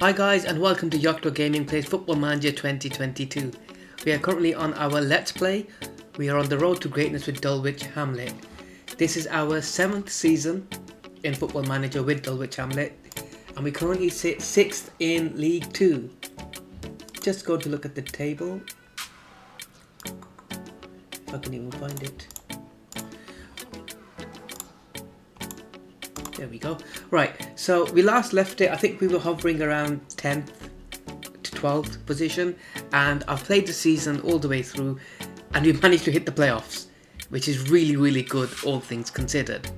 Hi guys, and welcome to Yocto Gaming Plays Football Manager 2022. We are currently on our Let's Play. We are on the road to greatness with Dulwich Hamlet. This is our 7th season in Football Manager with Dulwich Hamlet, and we currently sit 6th in League 2. Just go to look at the table. If I can even find it. There we go. Right, so we last left it, I think we were hovering around 10th to 12th position, and I've played the season all the way through, and we've managed to hit the playoffs, which is really good, all things considered.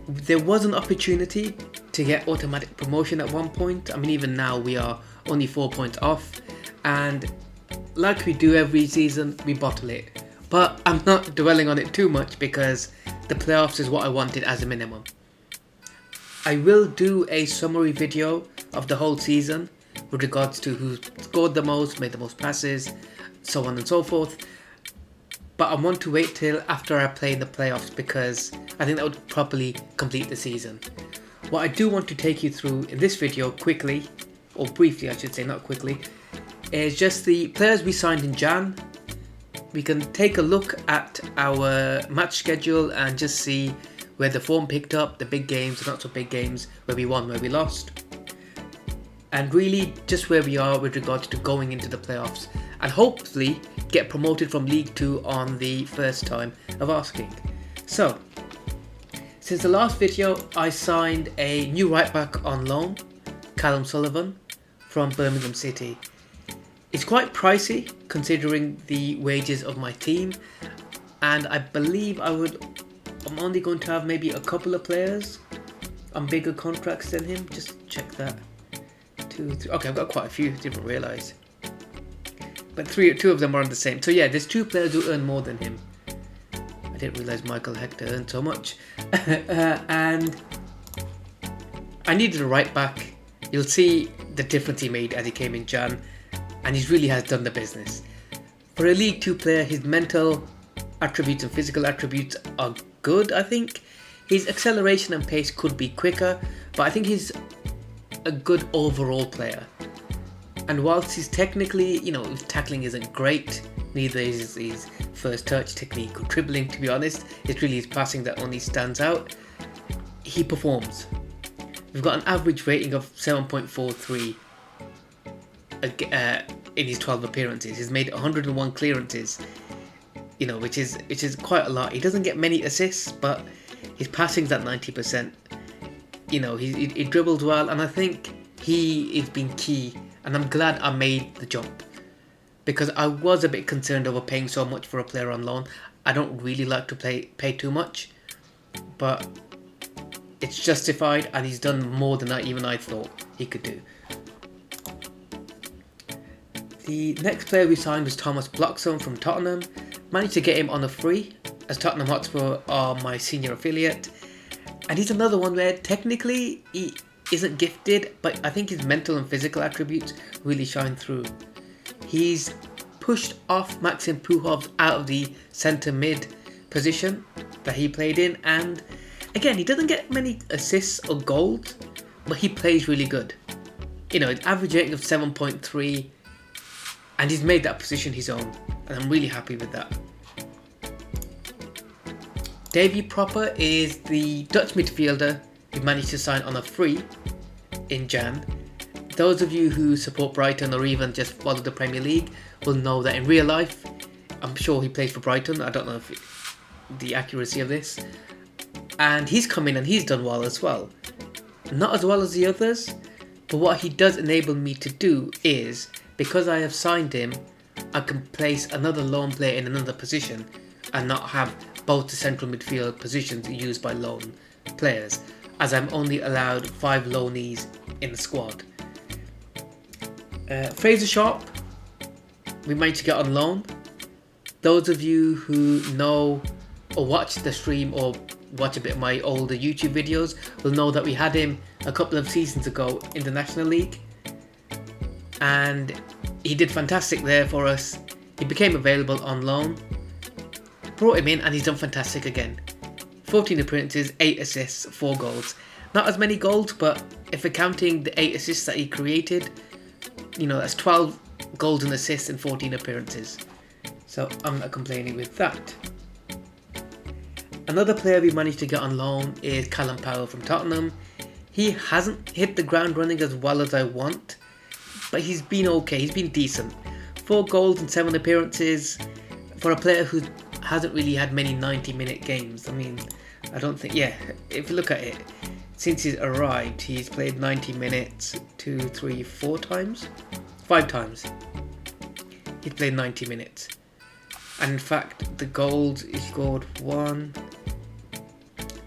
There was an opportunity to get automatic promotion at one point. I mean, even now we are only 4 points off, and like we do every season, we bottle it. But I'm not dwelling on it too much because the playoffs is what I wanted as a minimum. I will do a summary video of the whole season with regards to who scored the most, made the most passes, so on and so forth. But I want to wait till after I play in the playoffs because I think that would properly complete the season. What I do want to take you through in this video quickly, or briefly I should say, not quickly, is just the players we signed in Jan. We can take a look at our match schedule and just see where the form picked up, the big games, the not so big games, where we won, where we lost. And really just where we are with regards to going into the playoffs. And hopefully get promoted from League 2 on the first time of asking. So, since the last video, I signed a new right back on loan, Callum Sullivan, from Birmingham City. It's quite pricey considering the wages of my team, and I believe I'm only going to have maybe a couple of players on bigger contracts than him. Just check that. 2, 3. Okay, I've got quite a few, didn't realise. But two of them are on the same. So yeah, there's 2 players who earn more than him. I didn't realise Michael Hector earned so much. And I needed a right back. You'll see the difference he made as he came in Jan. And he really has done the business. For a League 2 player, his mental attributes and physical attributes are good, I think. His acceleration and pace could be quicker, but I think he's a good overall player. And whilst he's technically, his tackling isn't great, neither is his first touch technique or dribbling, to be honest. It's really his passing that only stands out. He performs. We've got an average rating of 7.43. In his 12 appearances. He's made 101 clearances, which is quite a lot. He doesn't get many assists, but his passing's at 90%. He dribbles well, and I think he has been key, and I'm glad I made the jump because I was a bit concerned over paying so much for a player on loan. I don't really like to pay too much, but it's justified, and he's done more than I thought he could do. The next player we signed was Thomas Bloxham from Tottenham. Managed to get him on a free, as Tottenham Hotspur are my senior affiliate. And he's another one where technically he isn't gifted, but I think his mental and physical attributes really shine through. He's pushed off Maxim Puhov's out of the centre mid position that he played in. And again, he doesn't get many assists or goals, but he plays really good. An average rating of 7.3. And he's made that position his own, and I'm really happy with that. Davy Proper is the Dutch midfielder who managed to sign on a free in Jan. Those of you who support Brighton or even just follow the Premier League will know that in real life, I'm sure he plays for Brighton. I don't know if the accuracy of this. And he's come in and he's done well as well. Not as well as the others, but what he does enable me to do is, because I have signed him, I can place another loan player in another position and not have both the central midfield positions used by loan players, as I'm only allowed 5 loanees in the squad. Fraser Sharp, we managed to get on loan. Those of you who know or watch the stream or watch a bit of my older YouTube videos will know that we had him a couple of seasons ago in the National League. And he did fantastic there for us. He became available on loan, brought him in, and he's done fantastic again. 14 appearances, 8 assists, 4 goals. Not as many goals, but if we're counting the 8 assists that he created, that's 12 goals and assists in 14 appearances. So I'm not complaining with that. Another player we managed to get on loan is Callum Powell from Tottenham. He hasn't hit the ground running as well as I want, but he's been okay, he's been decent. 4 goals in 7 appearances for a player who hasn't really had many 90-minute games. I mean, I don't think, if you look at it, since he's arrived, he's played 90 minutes 2, 3, 4 times? 5 times. He's played 90 minutes. And in fact, the goals, he scored 1,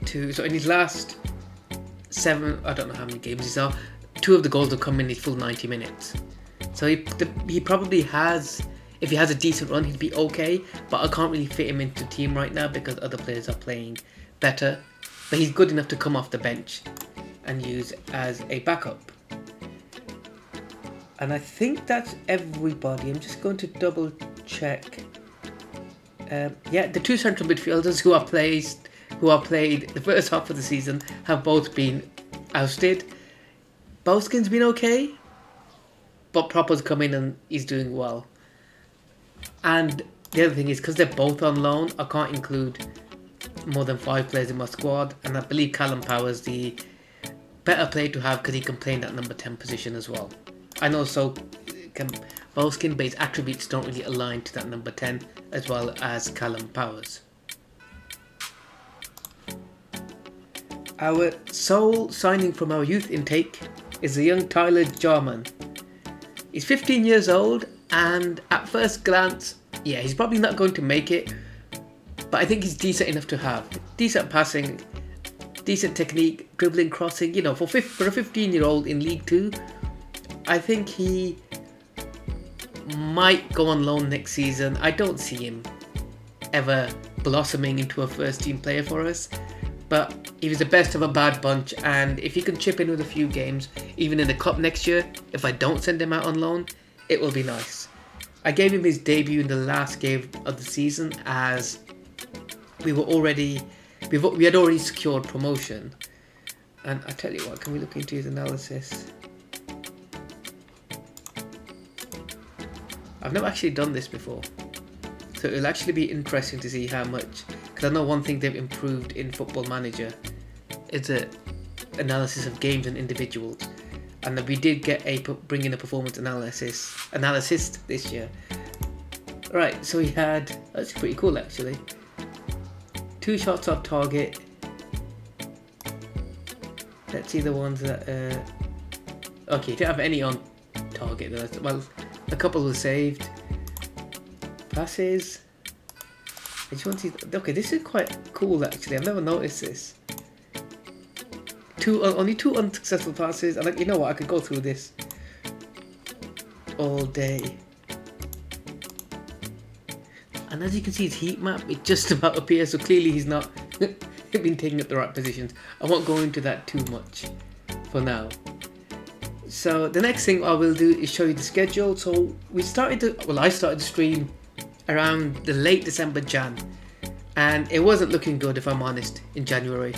2, so in his last 7, I don't know how many games these are, 2 of the goals have come in his full 90 minutes. So he probably has, if he has a decent run, he'd be okay, but I can't really fit him into the team right now because other players are playing better. But he's good enough to come off the bench and use as a backup. And I think that's everybody. I'm just going to double check. The 2 central midfielders who are played the first half of the season have both been ousted. Boskin's been okay, but Proper's come in and he's doing well. And the other thing is, because they're both on loan, I can't include more than 5 players in my squad, and I believe Callum Power's the better player to have because he can play in that number 10 position as well. I know so can Boskin, but his attributes don't really align to that number 10 as well as Callum Powers. Our sole signing from our youth intake is the young Tyler Jarman. He's 15 years old, and at first glance, he's probably not going to make it, but I think he's decent enough to have. Decent passing, decent technique, dribbling, crossing, for a 15-year-old in League 2, I think he might go on loan next season. I don't see him ever blossoming into a first-team player for us, but he was the best of a bad bunch, and if he can chip in with a few games, even in the Cup next year, if I don't send him out on loan, it will be nice. I gave him his debut in the last game of the season as we had already secured promotion. And I tell you what, can we look into his analysis? I've never actually done this before, so it'll actually be interesting to see how much, because I know one thing they've improved in Football Manager is the analysis of games and individuals, and we did get bring in a performance analyst this year. Right, so he had, that's pretty cool actually, 2 shots off target. Let's see the ones that okay, didn't have any on target though. Well, a couple were saved. Passes. I just want to see. Okay, this is quite cool actually. I've never noticed this. Only 2 unsuccessful passes. And you know what? I could go through this all day. And as you can see, his heat map, it just about appears. So clearly he's not been taking up the right positions. I won't go into that too much for now. So the next thing I will do is show you the schedule. So I started the stream around the late December, Jan, and it wasn't looking good, if I'm honest, in January.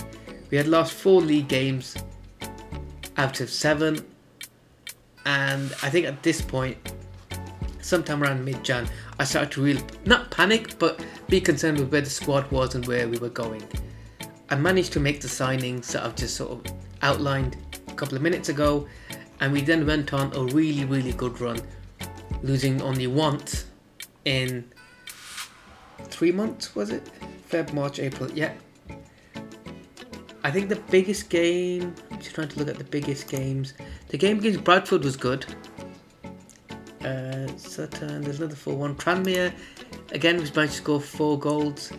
We had lost 4 league games out of 7, and I think at this point, sometime around mid-Jan, I started to really, not panic, but be concerned with where the squad was and where we were going. I managed to make the signings that I've just sort of outlined a couple of minutes ago, and we then went on a really, really good run, losing only once in 3 months, was it? Feb, March, April, yeah. I think the biggest game, I'm just trying to look at the biggest games. The game against Bradford was good. Sutton, there's another 4-1. Tranmere, again, we managed to score 4 goals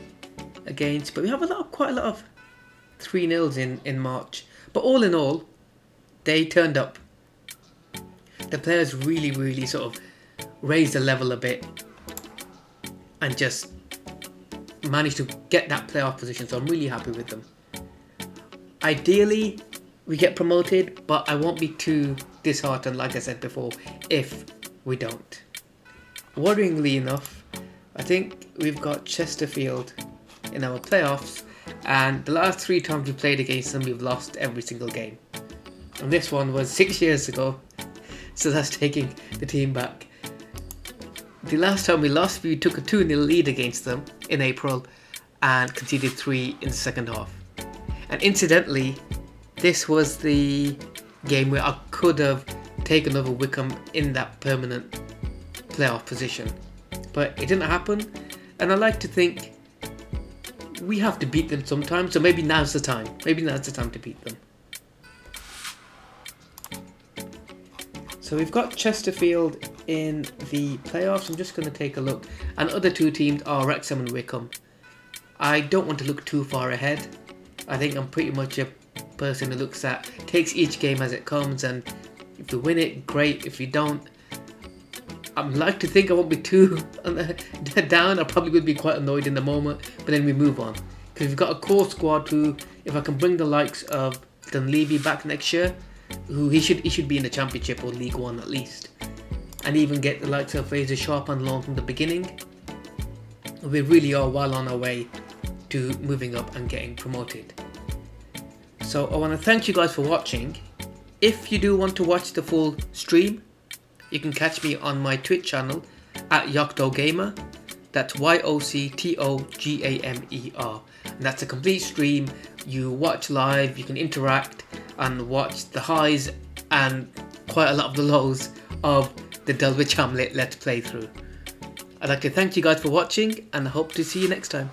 against, but we have quite a lot of 3-0s in March. But all in all, they turned up. The players really, really sort of raised the level a bit and just managed to get that playoff position, so I'm really happy with them. Ideally, we get promoted, but I won't be too disheartened, like I said before, if we don't. Worryingly enough, I think we've got Chesterfield in our playoffs, And the last 3 times we played against them, we've lost every single game. And this one was 6 years ago, so that's taking the team back. The last time we lost, we took a 2-0 lead against them in April and conceded 3 in the second half. And incidentally, this was the game where I could have taken over Wickham in that permanent playoff position. But it didn't happen, and I like to think we have to beat them sometime, so maybe now's the time. Maybe now's the time to beat them. So we've got Chesterfield in the playoffs. I'm just going to take a look. And other 2 teams are Wrexham and Wickham. I don't want to look too far ahead. I think I'm pretty much a person who takes each game as it comes, and if we win it, great. If we don't, I'd like to think I won't be too down. I probably would be quite annoyed in the moment, but then we move on. Because we've got a core squad who, if I can bring the likes of Dunleavy back next year, who he should be in the Championship or League One at least, and even get the likes of Fraser Sharp on loan from the beginning, we really are well on our way to moving up and getting promoted. So I want to thank you guys for watching. If you do want to watch the full stream, you can catch me on my Twitch channel at Yocto Gamer. That's YOCTOGAMER. And that's a complete stream. You watch live, you can interact and watch the highs and quite a lot of the lows of the Dulwich Hamlet Let's Play through. I'd like to thank you guys for watching, and I hope to see you next time.